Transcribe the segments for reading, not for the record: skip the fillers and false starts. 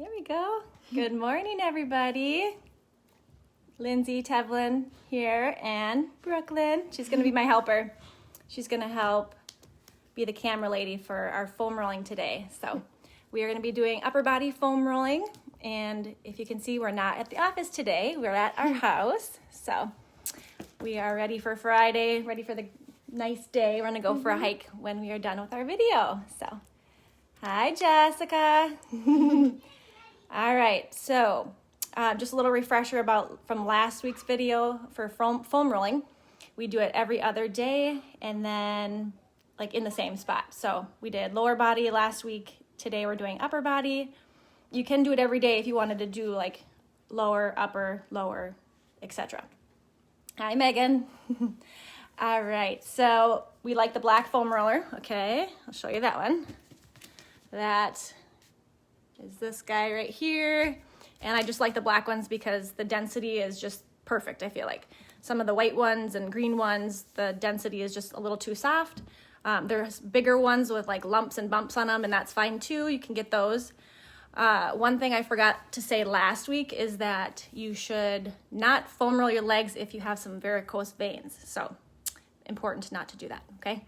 There we go. Good morning, everybody. Lindsay Tevlin here and Brooklyn. She's going to be my helper. She's going to help be the camera lady for our foam rolling today. So we are going to be doing upper body foam rolling. And if you can see, we're not at the office today. We're at our house. So we are ready for Friday, ready for the nice day. We're going to go for a hike when we are done with our video. So, hi, Jessica. All right, so just a little refresher from last week's video for foam rolling. We do it every other day and then like in the same spot. So we did lower body last week. Today we're doing upper body. You can do it every day if you wanted to do like lower, upper, lower, etc. Hi, Megan. All right, so we like the black foam roller. Okay, I'll show you that one. That is this guy right here. And I just like the black ones because the density is just perfect, I feel like. Some of the white ones and green ones, the density is just a little too soft. There's bigger ones with like lumps and bumps on them, and that's fine too. You can get those. One thing I forgot to say last week is that you should not foam roll your legs if you have some varicose veins. So important not to do that, okay?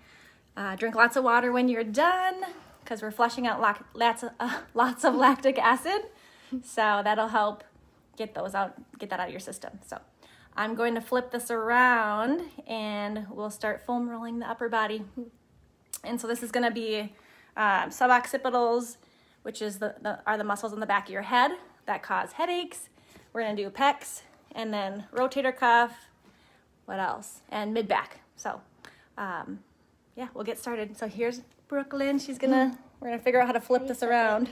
Drink lots of water when you're done because we're flushing out lots of lactic acid. So that'll help get that out of your system. So I'm going to flip this around and we'll start foam rolling the upper body. And so this is going to be suboccipitals, which is are the muscles on the back of your head that cause headaches. We're going to do pecs and then rotator cuff. What else? And mid back. So yeah, we'll get started. So here's Brooklyn. We're gonna figure out how to flip this around.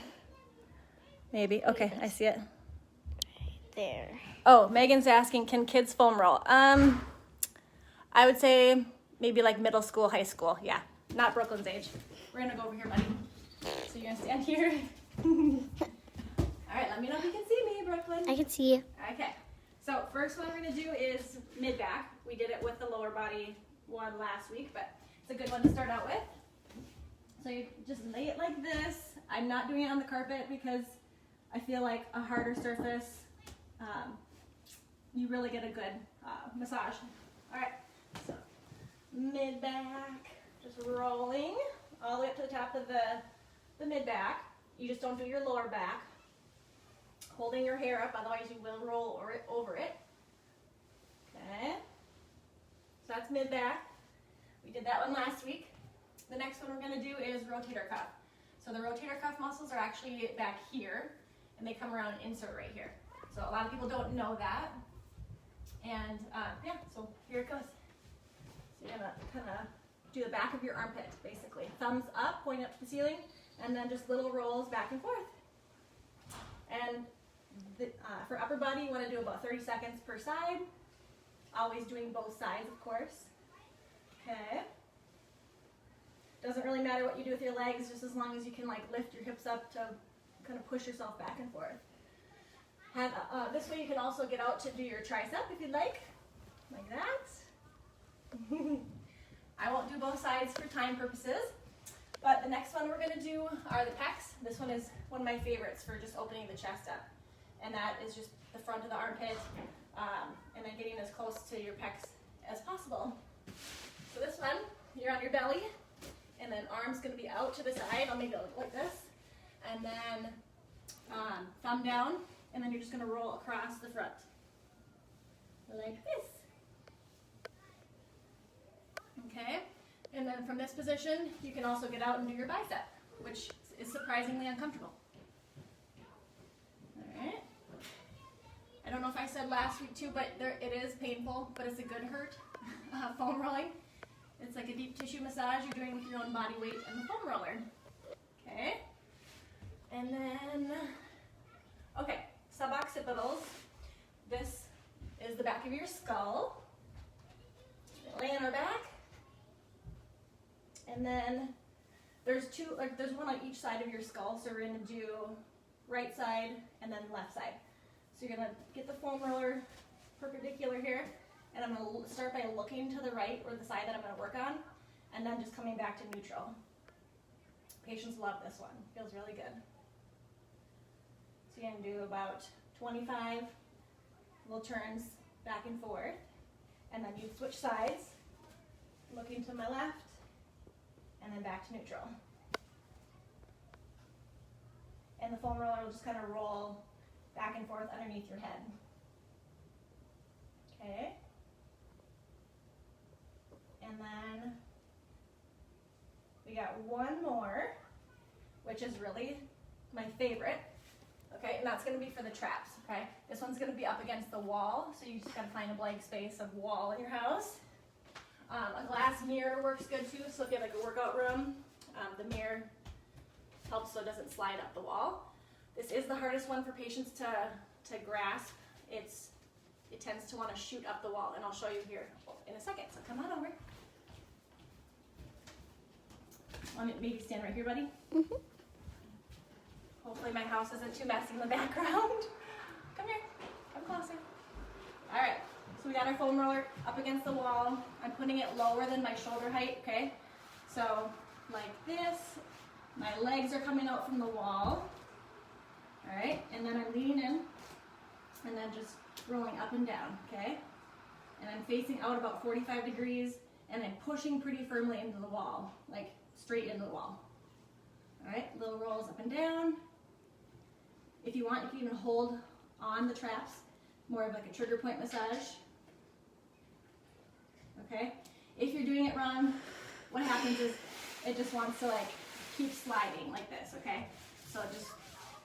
Maybe. Okay, I see it. Right there. Oh, Megan's asking, can kids foam roll? I would say maybe like middle school, high school. Yeah, not Brooklyn's age. We're gonna go over here, buddy. So you're gonna stand here. All right, let me know if you can see me, Brooklyn. I can see you. Okay, so first one we're gonna do is mid back. We did it with the lower body one last week, but it's a good one to start out with. So you just lay it like this. I'm not doing it on the carpet because I feel like a harder surface, you really get a good massage. All right, so mid back, just rolling all the way up to the top of the mid back. You just don't do your lower back. Holding your hair up, otherwise you will roll over it. Okay, so that's mid back. We did that one last week. The next one we're going to do is rotator cuff. So the rotator cuff muscles are actually back here, and they come around and insert right here. So a lot of people don't know that. And yeah, so here it goes. So you're going to kind of do the back of your armpit, basically. Thumbs up, point up to the ceiling, and then just little rolls back and forth. And for upper body, you want to do about 30 seconds per side. Always doing both sides, of course. Okay. Doesn't really matter what you do with your legs, just as long as you can like lift your hips up to kind of push yourself back and forth. This way you can also get out to do your tricep if you'd like that. I won't do both sides for time purposes, but the next one we're going to do are the pecs. This one is one of my favorites for just opening the chest up, and that is just the front of the armpit and then getting as close to your pecs as possible. So this one, you're on your belly. And then arms going to be out to the side. I'll make it look like this. And then thumb down. And then you're just going to roll across the front. Like this. Okay. And then from this position, you can also get out and do your bicep, which is surprisingly uncomfortable. All right. I don't know if I said last week too, but it is painful, but it's a good hurt. Foam rolling. It's like a deep tissue massage you're doing with your own body weight and the foam roller. Okay. And then, okay, suboccipitals. This is the back of your skull. Lay on our back. And then there's one on each side of your skull. So we're going to do right side and then left side. So you're going to get the foam roller perpendicular here. And I'm going to start by looking to the right, or the side that I'm going to work on, and then just coming back to neutral. Patients love this one. Feels really good. So So you're gonna do about 25 little turns back and forth, and then you switch sides, looking to my left, and then back to neutral. And the foam roller will just kind of roll back and forth underneath your head. Okay. And then we got one more, which is really my favorite. Okay, and that's gonna be for the traps, okay? This one's gonna be up against the wall, so you just gotta find a blank space of wall in your house. A glass mirror works good too, so if you have like a workout room, the mirror helps so it doesn't slide up the wall. This is the hardest one for patients to grasp. It tends to want to shoot up the wall, and I'll show you here in a second, so come on over. Want me to maybe stand right here, buddy? Mm-hmm. Hopefully my house isn't too messy in the background. Come here, come closer. All right, so we got our foam roller up against the wall. I'm putting it lower than my shoulder height, okay? So like this, my legs are coming out from the wall. All right, and then I'm leaning in and then just rolling up and down, okay? And I'm facing out about 45 degrees and I'm pushing pretty firmly into the wall, like straight into the wall. All right, little rolls up and down. If you want, you can even hold on the traps, more of like a trigger point massage. Okay, if you're doing it wrong, what happens is it just wants to like keep sliding like this, okay? So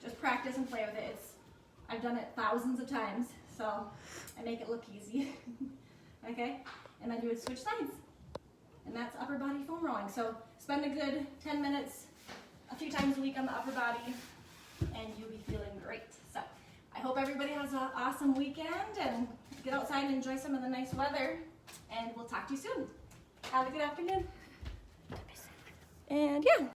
just practice and play with it. I've done it thousands of times, so I make it look easy. Okay, and then you would switch sides, and that's upper body foam rolling. So spend a good 10 minutes a few times a week on the upper body, and you'll be feeling great. So I hope everybody has an awesome weekend and get outside and enjoy some of the nice weather, and we'll talk to you soon. Have a good afternoon. And yeah.